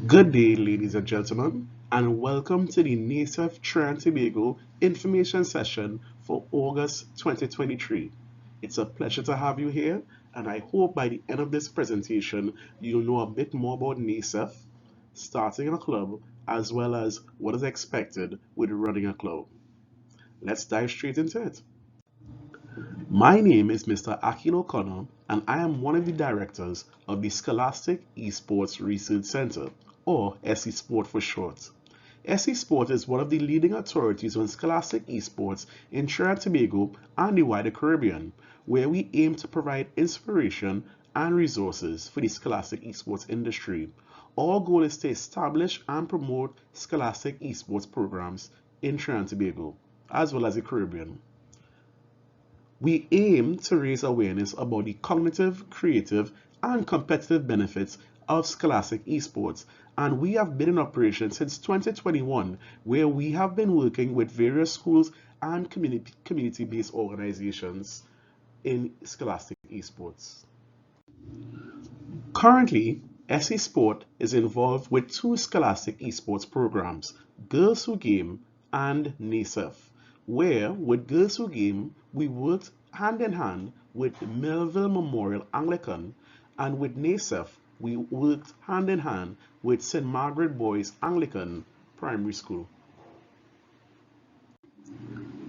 Good day, ladies and gentlemen, and welcome to the NASEF Trinidad Tobago information session for August 2023. It's a pleasure to have you here, and I hope by the end of this presentation, you'll know a bit more about NASEF, starting a club, as well as what is expected with running a club. Let's dive straight into it. My name is Mr. Akin O'Connor, and I am one of the directors of the Scholastic Esports Research Center, or SE Sport for short. SE Sport is one of the leading authorities on scholastic esports in Trinidad and Tobago and the wider Caribbean, where we aim to provide inspiration and resources for the scholastic esports industry. Our goal is to establish and promote scholastic esports programs in Trinidad and Tobago, as well as the Caribbean. We aim to raise awareness about the cognitive, creative, and competitive benefits of scholastic esports, and we have been in operation since 2021, where we have been working with various schools and community-based organizations in scholastic esports. Currently, SE Sport is involved with two scholastic esports programs, Girls Who Game and NASEF, where with Girls Who Game, we worked hand in hand with Melville Memorial Anglican, and with NASEF, we worked hand in hand with St. Margaret Boys Anglican Primary School.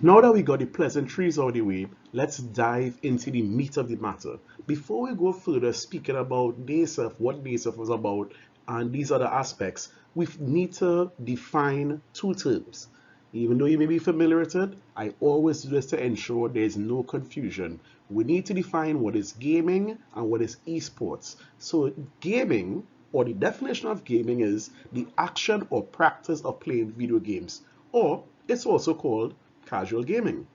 Now that we got the pleasantries out of the way, let's dive into the meat of the matter. Before we go further speaking about NASEF, what NASEF was about, and these other aspects, we need to define two terms. Even though you may be familiar with it, I always do this to ensure there is no confusion. We need to define what is gaming and what is esports. So gaming, or the definition of gaming, is the action or practice of playing video games, or it's also called casual gaming.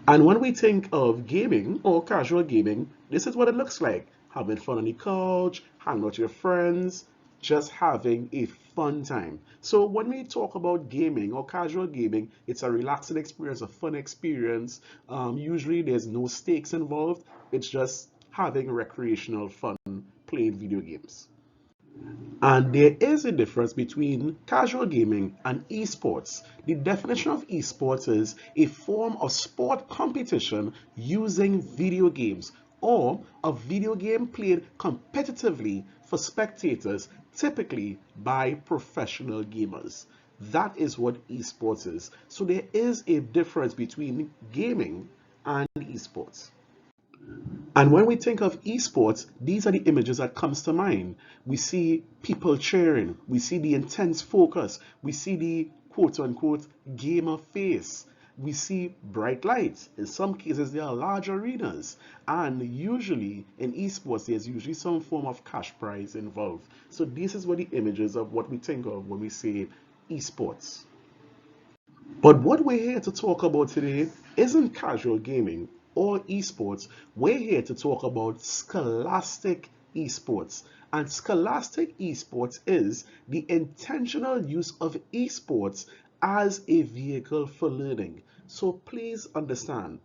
And when we think of gaming or casual gaming, this is what it looks like. Having fun on the couch, hanging out with your friends, just having a fun time. So when we talk about gaming or casual gaming, it's a relaxing experience, a fun experience. Usually there's no stakes involved. It's just having recreational fun playing video games. And there is a difference between casual gaming and esports. The definition of esports is a form of sport competition using video games, or a video game played competitively for spectators, typically by professional gamers. That is what esports is. So there is a difference between gaming and esports. And when we think of esports, these are the images that comes to mind. We see people cheering, we see the intense focus, we see the quote-unquote gamer face, we see bright lights. In some cases, there are large arenas, and usually in esports, there's usually some form of cash prize involved. So this is what the images of what we think of when we say esports. But what we're here to talk about today isn't casual gaming or esports. We're here to talk about scholastic esports. And scholastic esports is the intentional use of esports as a vehicle for learning. So please understand,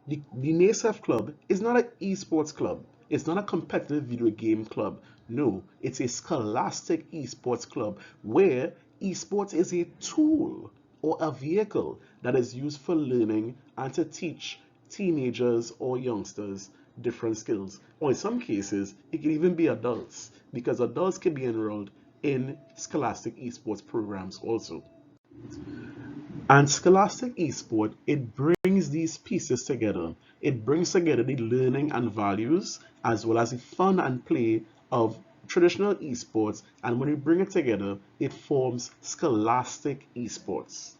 the NASEF club is not an esports club. It's not a competitive video game club. No, it's a scholastic esports club where esports is a tool or a vehicle that is used for learning and to teach teenagers or youngsters different skills. Or in some cases, it can even be adults, because adults can be enrolled in scholastic esports programs also. And scholastic esport, it brings these pieces together. It brings together the learning and values, as well as the fun and play of traditional esports. And when we bring it together, it forms scholastic esports.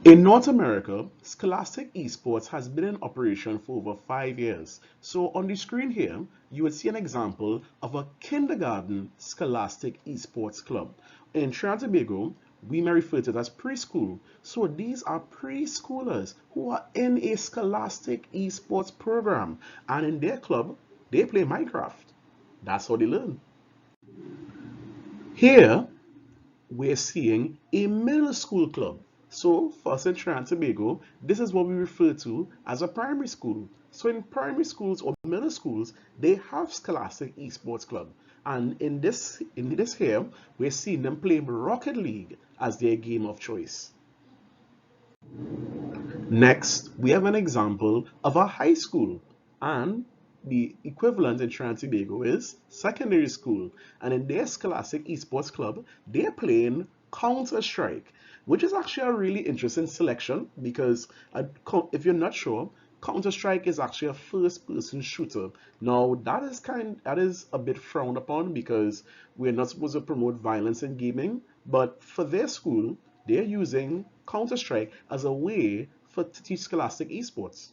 In North America, scholastic esports has been in operation for over 5 years. So on the screen here, you would see an example of a kindergarten scholastic esports club. In Trinidad and Tobago, we may refer to it as preschool. So these are preschoolers who are in a scholastic esports program. And in their club, they play Minecraft. That's how they learn. Here, we're seeing a middle school club. So for us in Trinidad and Tobago, this is what we refer to as a primary school. So in primary schools or middle schools, they have scholastic esports club. And in this here, we're seeing them play Rocket League as their game of choice. Next, we have an example of a high school, and the equivalent in Trinidad and Tobago is secondary school. And in their scholastic esports club, they're playing Counter-Strike, which is actually a really interesting selection because if you're not sure, Counter-Strike is actually a first-person shooter. Now that is a bit frowned upon because we're not supposed to promote violence in gaming, but for their school, they're using Counter-Strike as a way to teach scholastic esports.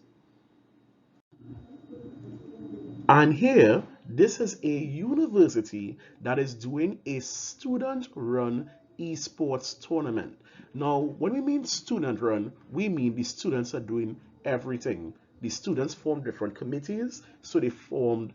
And here, this is a university that is doing a student-run esports tournament. Now, when we mean student-run, we mean the students are doing everything. The students form different committees, so they formed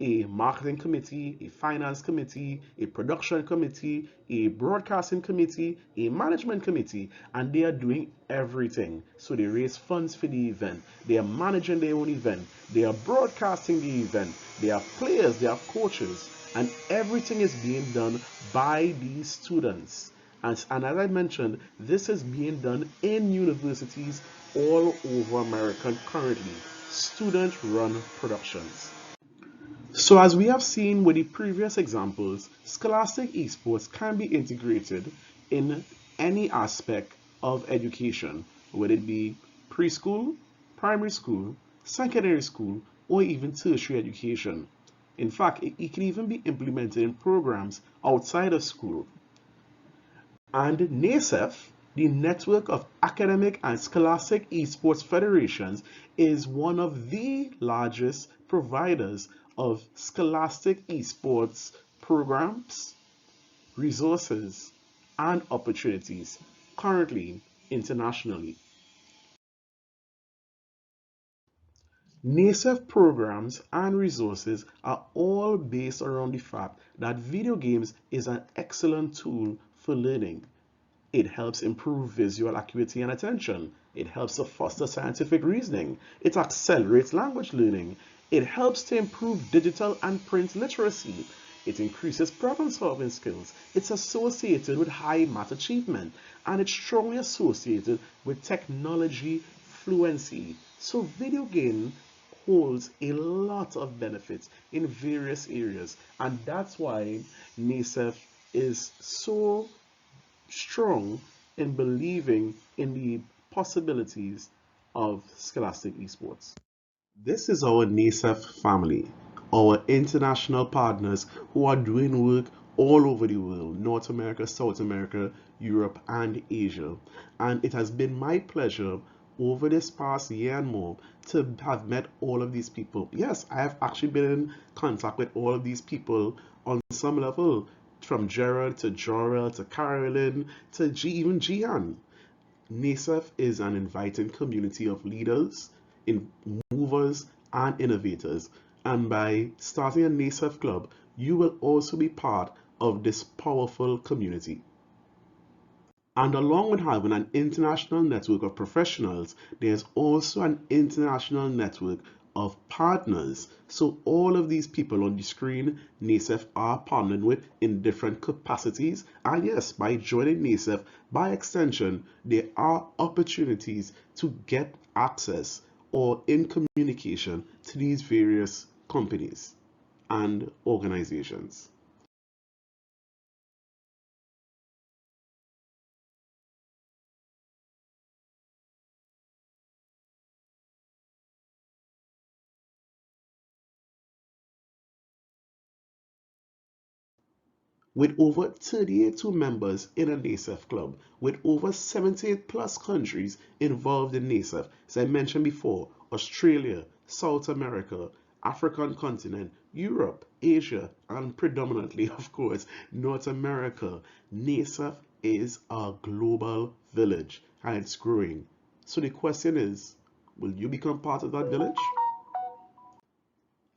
a marketing committee, a finance committee, a production committee, a broadcasting committee, a management committee, and they are doing everything. So they raise funds for the event, they are managing their own event, they are broadcasting the event, they are players, they are coaches, and everything is being done by these students. And as I mentioned, this is being done in universities all over America currently, student-run productions. So as we have seen with the previous examples, scholastic esports can be integrated in any aspect of education, whether it be preschool, primary school, secondary school, or even tertiary education. In fact, it can even be implemented in programs outside of school. And NASEF, the network of academic and scholastic esports federations, is one of the largest providers of scholastic esports programs, resources, and opportunities currently internationally. NASEF programs and resources are all based around the fact that video games is an excellent tool for learning. It helps improve visual acuity and attention. It helps to foster scientific reasoning. It accelerates language learning. It helps to improve digital and print literacy. It increases problem-solving skills. It's associated with high math achievement, and it's strongly associated with technology fluency. So video game holds a lot of benefits in various areas, and that's why NASEF is so strong in believing in the possibilities of scholastic esports. This is our NASEF family, our international partners who are doing work all over the world, North America, South America, Europe, and Asia. And it has been my pleasure over this past year and more to have met all of these people. Yes, I have actually been in contact with all of these people on some level, from Gerald to Jorel to Carolyn to even Jihan. NASEF is an inviting community of leaders, in movers, and innovators. And by starting a NASEF club, you will also be part of this powerful community. And along with having an international network of professionals, there's also an international network of partners. So all of these people on the screen, NASEF are partnered with in different capacities. And yes, by joining NASEF, by extension, there are opportunities to get access or in communication to these various companies and organizations. With over 38 members in a NASEF club, with over 78 plus countries involved in NASEF. As I mentioned before, Australia, South America, African continent, Europe, Asia, and predominantly, of course, North America. NASEF is a global village and it's growing. So the question is, will you become part of that village?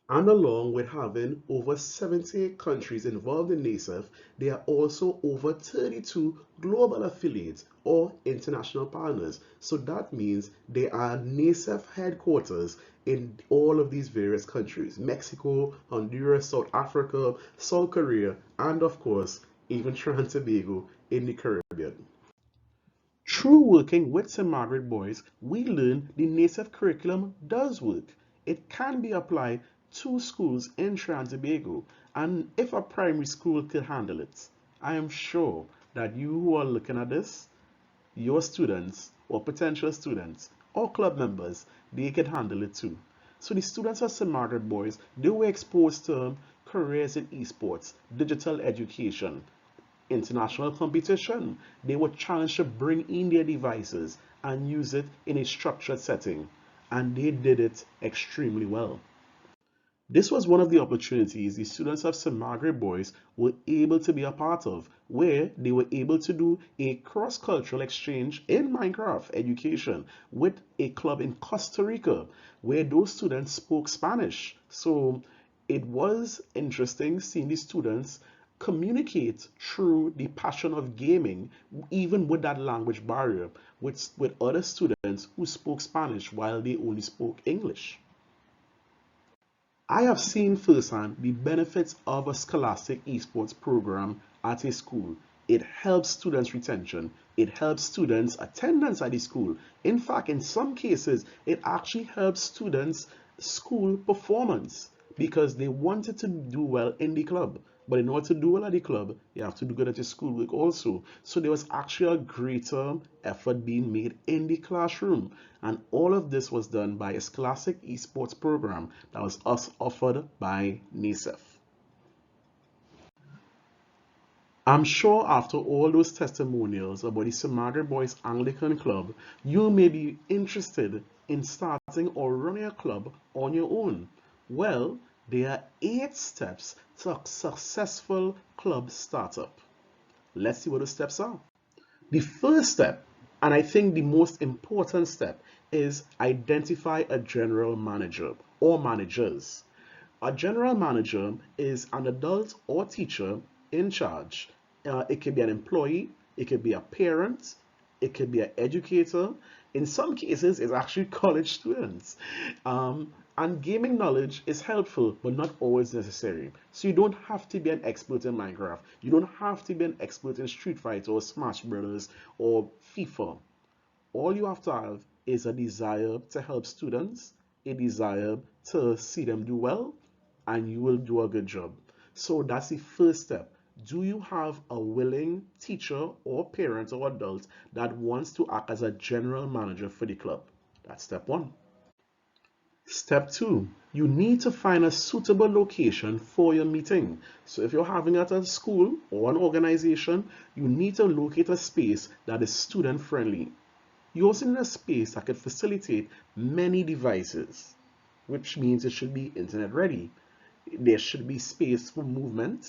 And along with having over 78 countries involved in NASEF, there are also over 32 global affiliates or international partners. So that means there are NASEF headquarters in all of these various countries: Mexico, Honduras, South Africa, South Korea, and of course, even Trinidad and Tobago in the Caribbean. Through working with St. Margaret Boys, we learn the NASEF curriculum does work. It can be applied to schools in Trinidad and Tobago, and if a primary school could handle it, I am sure that you who are looking at this, your students or potential students or club members, they can handle it too. So the students of St. Margaret Boys, they were exposed to careers in esports, digital education, international competition. They were challenged to bring in their devices and use it in a structured setting, and they did it extremely well. This was one of the opportunities the students of St. Margaret Boys were able to be a part of, where they were able to do a cross-cultural exchange in Minecraft education with a club in Costa Rica, where those students spoke Spanish. So it was interesting seeing the students communicate through the passion of gaming, even with that language barrier, with other students who spoke Spanish while they only spoke English. I have seen firsthand the benefits of a scholastic esports program at a school. It helps students' retention. It helps students' attendance at the school. In fact, in some cases, it actually helps students' school performance because they wanted to do well in the club. But in order to do well at the club, you have to do good at your schoolwork also. So there was actually a greater effort being made in the classroom. And all of this was done by a scholastic esports program that was offered by NASEF. I'm sure after all those testimonials about the St. Margaret Boys Anglican Club, you may be interested in starting or running a club on your own. Well, there are 8 steps to a successful club startup. Let's see what the steps are. The first step, and I think the most important step, is identify a general manager or managers. A general manager is an adult or teacher in charge. It could be an employee, it could be a parent, it could be an educator. In some cases, it's actually college students. And gaming knowledge is helpful, but not always necessary. So you don't have to be an expert in Minecraft. You don't have to be an expert in Street Fighter or Smash Brothers or FIFA. All you have to have is a desire to help students, a desire to see them do well, and you will do a good job. So that's the first step. Do you have a willing teacher or parent or adult that wants to act as a general manager for the club? That's step one. Step two, you need to find a suitable location for your meeting. So if you're having it at a school or an organization, you need to locate a space that is student friendly. You also need a space that can facilitate many devices, which means it should be internet ready. There should be space for movement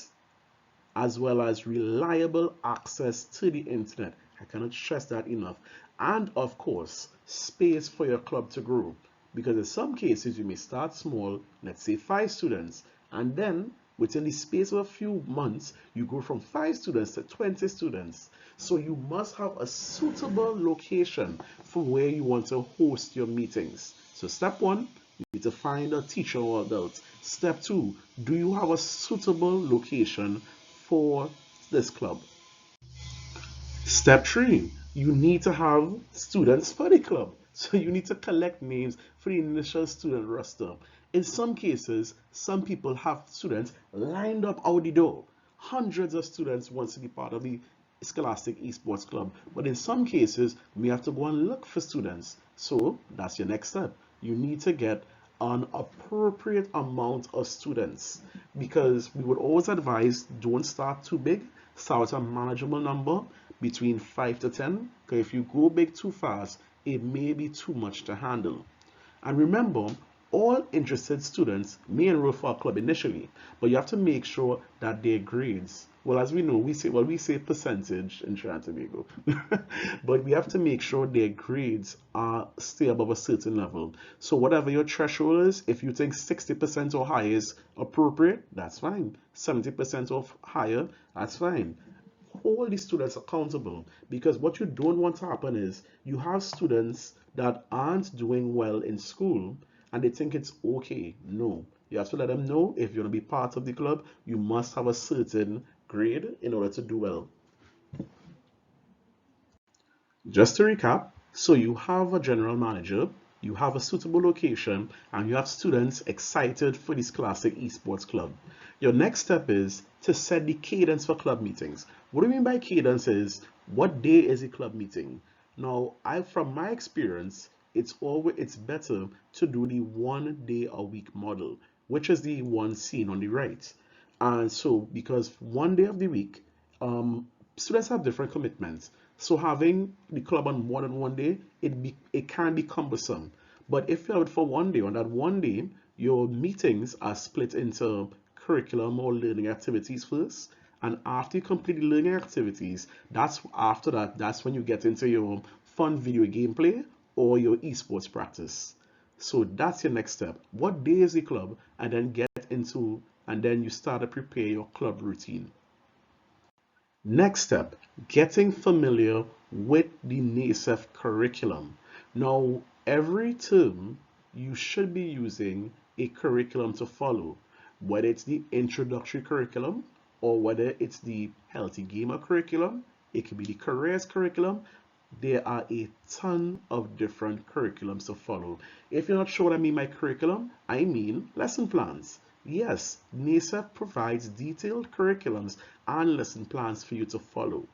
as well as reliable access to the internet. I cannot stress that enough. And of course, space for your club to grow. Because in some cases, you may start small, let's say 5 students, and then within the space of a few months, you go from 5 students to 20 students. So you must have a suitable location for where you want to host your meetings. So step one, you need to find a teacher or adult. Step two, do you have a suitable location for this club? Step three, you need to have students for the club. So you need to collect names for the initial student roster. In some cases, some people have students lined up out the door. Hundreds of students want to be part of the Scholastic Esports Club. But in some cases, we have to go and look for students. So that's your next step. You need to get an appropriate amount of students, because we would always advise don't start too big, start with a manageable number between 5 to 10, because if you go big too fast, it may be too much to handle. And remember, All interested students may enroll for a club initially, but you have to make sure that their grades, well, as we know, we say percentage in Trinidad and Tobago, but we have to make sure their grades are stay above a certain level. So whatever your threshold is, if you think 60% or higher is appropriate, that's fine. 70% or higher, that's fine. Hold the students accountable, because what you don't want to happen is you have students that aren't doing well in school and they think it's okay. No, you have to let them know if you're going to be part of the club, you must have a certain grade in order to do well. Just to recap, so you have a general manager, you have a suitable location, and you have students excited for this classic esports club. Your next step is to set the cadence for club meetings. What do you mean by cadence is, what day is a club meeting? Now, from my experience, it's better to do the 1 day a week model, which is the one seen on the right. And so, because 1 day of the week, students have different commitments. So having the club on more than 1 day, it can be cumbersome. But if you have it for 1 day, on that 1 day, your meetings are split into curriculum or learning activities first. And after you complete the learning activities, that's when you get into your fun video gameplay or your esports practice. So that's your next step. What day is the club? And then you start to prepare your club routine. Next step, getting familiar with the NASEF curriculum. Now, every term you should be using a curriculum to follow, whether it's the introductory curriculum or whether it's the healthy gamer curriculum, it could be the careers curriculum. There are a ton of different curriculums to follow. If you're not sure what I mean by curriculum, I mean lesson plans. Yes, NASEF provides detailed curriculums and lesson plans for you to follow.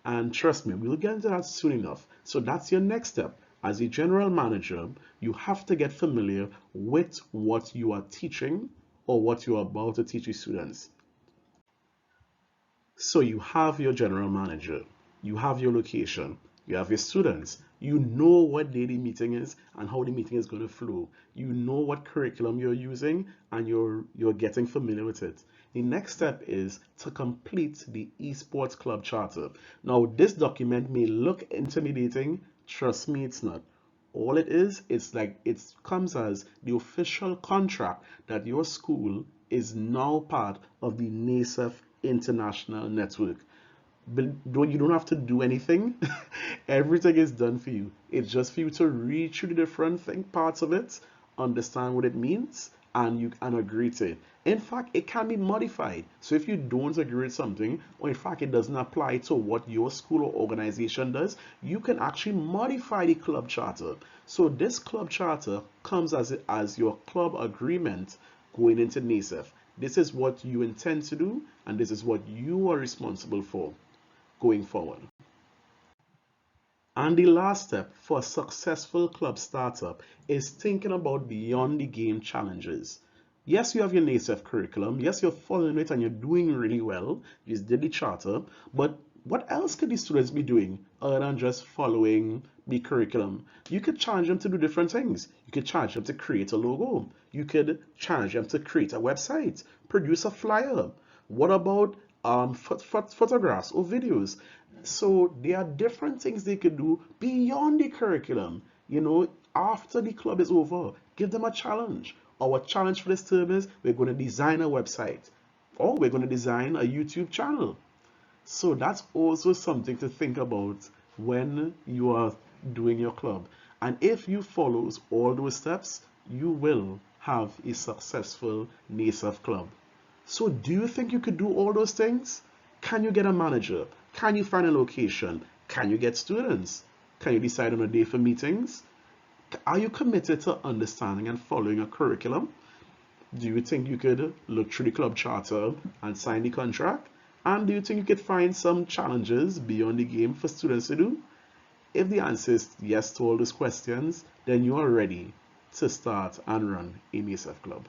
And trust me, we'll get into that soon enough. So that's your next step. As a general manager, you have to get familiar with what you are teaching or what you are about to teach your students. So you have your general manager, you have your location, you have your students, you know what day the meeting is and how the meeting is going to flow. You know what curriculum you're using and you're getting familiar with it. The next step is to complete the esports club charter. Now, this document may look intimidating. Trust me, it's not. All it is, it's like it comes as the official contract that your school is now part of the NASEF International Network. But you don't have to do anything. Everything is done for you. It's just for you to read through the different parts of it, understand what it means, and you can agree to it. In fact, it can be modified. So if you don't agree with something, or in fact it doesn't apply to what your school or organization does, you can actually modify the club charter. So this club charter comes as your club agreement going into NASEF. This is what you intend to do, and this is what you are responsible for going forward. And the last step for a successful club startup is thinking about beyond the game challenges. Yes, you have your NASEF curriculum. Yes, you're following it and you're doing really well. You just did the charter. But what else could the students be doing other than just following the curriculum? You could challenge them to do different things. You could challenge them to create a logo. You could challenge them to create a website, produce a flyer. What about photographs or videos? So there are different things they could do beyond the curriculum. After the club is over, give them a challenge. Our challenge for this term is we're going to design a website or we're going to design a YouTube channel. So that's also something to think about when you are doing your club. And if you follow all those steps, you will have a successful NASEF club. So do you think you could do all those things? Can you get a manager? Can you find a location? Can you get students? Can you decide on a day for meetings? Are you committed to understanding and following a curriculum? Do you think you could look through the club charter and sign the contract? And do you think you could find some challenges beyond the game for students to do? If the answer is yes to all those questions, then you are ready to start and run a NASEF club.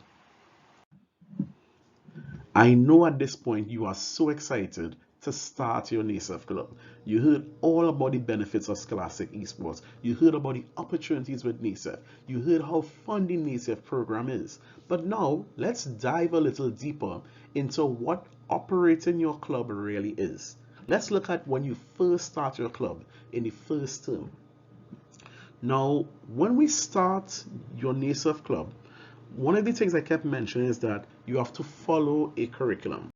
I know at this point you are so excited to start your NASEF club. You heard all about the benefits of scholastic esports. You heard about the opportunities with NASEF. You heard how fun the NASEF program is. But now let's dive a little deeper into what operating your club really is. Let's look at when you first start your club in the first term. Now, when we start your NASEF club, one of the things I kept mentioning is that you have to follow a curriculum.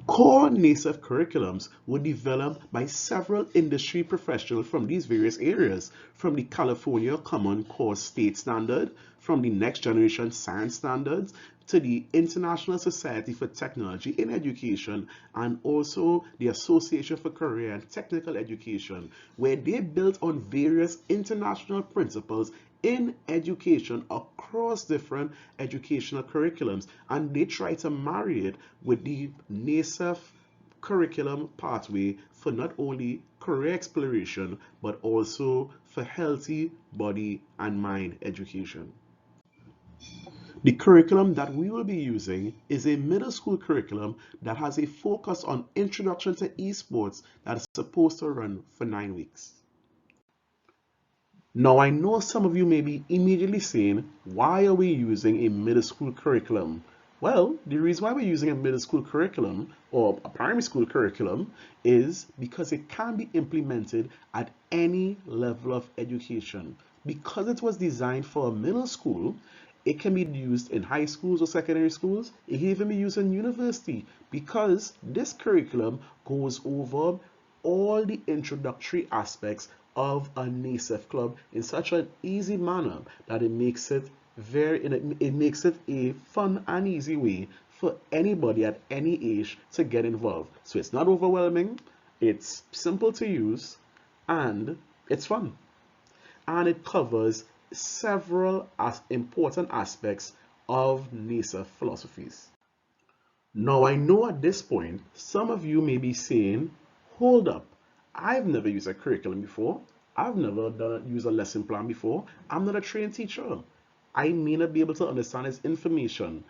Core NASEF curriculums were developed by several industry professionals from these various areas, from the California Common Core State Standard, from the Next Generation Science Standards, to the International Society for Technology in Education, and also the Association for Career and Technical Education, where they built on various international principles in education across different educational curriculums, and they try to marry it with the NASEF curriculum pathway for not only career exploration but also for healthy body and mind education. The curriculum that we will be using is a middle school curriculum that has a focus on introduction to esports that is supposed to run for 9 weeks. Now, I know some of you may be immediately saying, why are we using a middle school curriculum? Well, the reason why we're using a middle school curriculum or a primary school curriculum is because it can be implemented at any level of education. Because it was designed for a middle school, it can be used in high schools or secondary schools. It can even be used in university because this curriculum goes over all the introductory aspects of a NASEF club in such an easy manner that it makes it a fun and easy way for anybody at any age to get involved. So it's not overwhelming, it's simple to use, and it's fun. And it covers several important aspects of NASEF philosophies. Now, I know at this point, some of you may be saying, hold up, I've never used a curriculum before. I've never used a lesson plan before. I'm not a trained teacher. I may not be able to understand this information.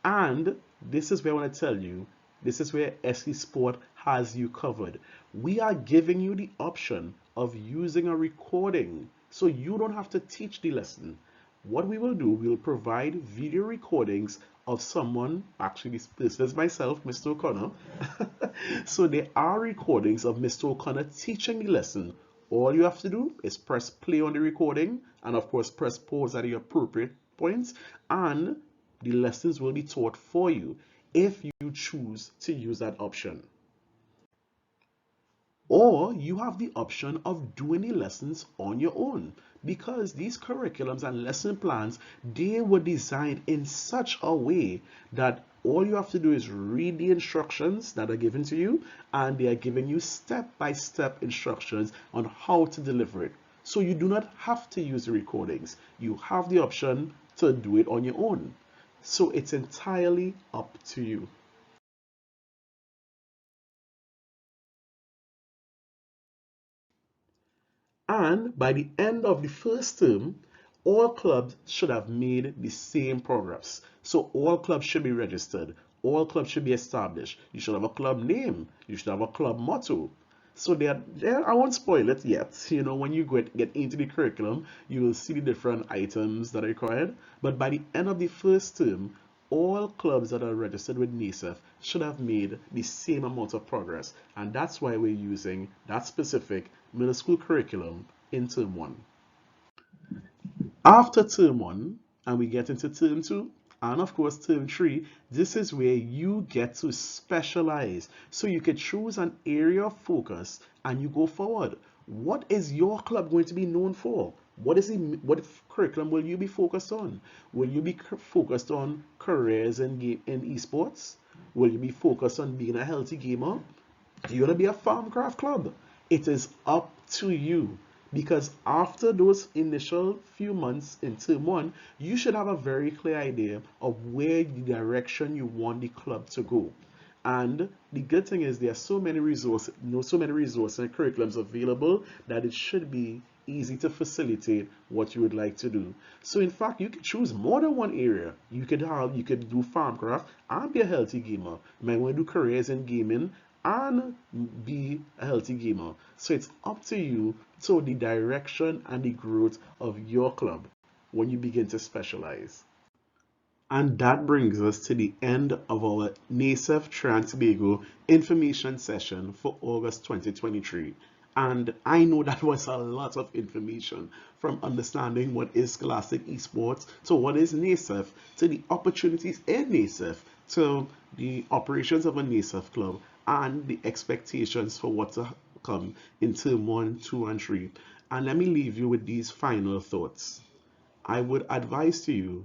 And this is where I want to tell you, this is where SE Sport has you covered. We are giving you the option of using a recording so you don't have to teach the lesson. What we will do, we'll provide video recordings of someone, actually this is myself, Mr. O'Connor. So there are recordings of Mr. O'Connor teaching the lesson. All you have to do is press play on the recording and of course press pause at the appropriate points, and the lessons will be taught for you if you choose to use that option. Or you have the option of doing the lessons on your own, because these curriculums and lesson plans, they were designed in such a way that all you have to do is read the instructions that are given to you, and they are giving you step-by-step instructions on how to deliver it. So you do not have to use the recordings. You have the option to do it on your own. So it's entirely up to you. And by the end of the first term, all clubs should have made the same progress. So all clubs should be registered. All clubs should be established. You should have a club name. You should have a club motto. So there, I won't spoil it yet. You know, when you get into the curriculum, you will see the different items that are required. But by the end of the first term, all clubs that are registered with NASEF should have made the same amount of progress. And that's why we're using that specific middle school curriculum in term one. After term one, and we get into term two, and of course term three, this is where you get to specialize. So you can choose an area of focus and you go forward. What is your club going to be known for? What curriculum will you be focused on? Will you be focused on careers in esports? Will you be focused on being a healthy gamer? Do you want to be a farm craft club? It is up to you, because after those initial few months in term one, you should have a very clear idea of where the direction you want the club to go. And the good thing is there are so many resources, and curriculums available that it should be easy to facilitate what you would like to do. So in fact, you could choose more than one area. You could do farmcraft and be a healthy gamer. You might want to do careers in gaming and be a healthy gamer. So it's up to you. So the direction and the growth of your club when you begin to specialize. And that brings us to the end of our NASEF Tobago information session for August 2023. And I know that was a lot of information, from understanding what is Scholastic Esports to what is NASEF, to the opportunities in NASEF, to the operations of a NASEF club, and the expectations for what to come in term 1, 2, and 3. And let me leave you with these final thoughts. I would advise to you,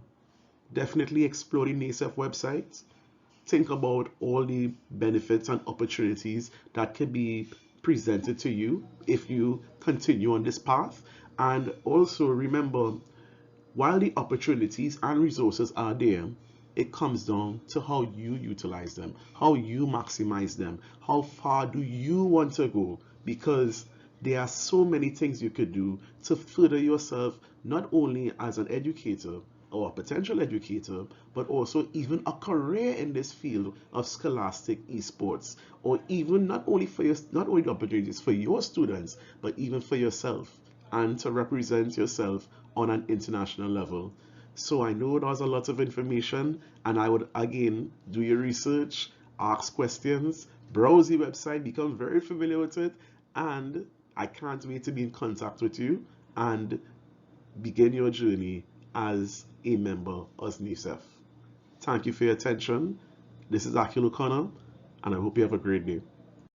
definitely explore the NASEF website. Think about all the benefits and opportunities that can be presented to you if you continue on this path. And also remember, while the opportunities and resources are there, it comes down to how you utilize them, how you maximize them, how far do you want to go, because there are so many things you could do to further yourself, not only as an educator or a potential educator, but also even a career in this field of scholastic esports, or even not only the opportunities for your students, but even for yourself, and to represent yourself on an international level. So I know there's a lot of information, and I would again do your research, ask questions, browse the website, become very familiar with it, and I can't wait to be in contact with you and begin your journey as a member of NASEF. Thank you for your attention. This is Akil O'Connor, and I hope you have a great day.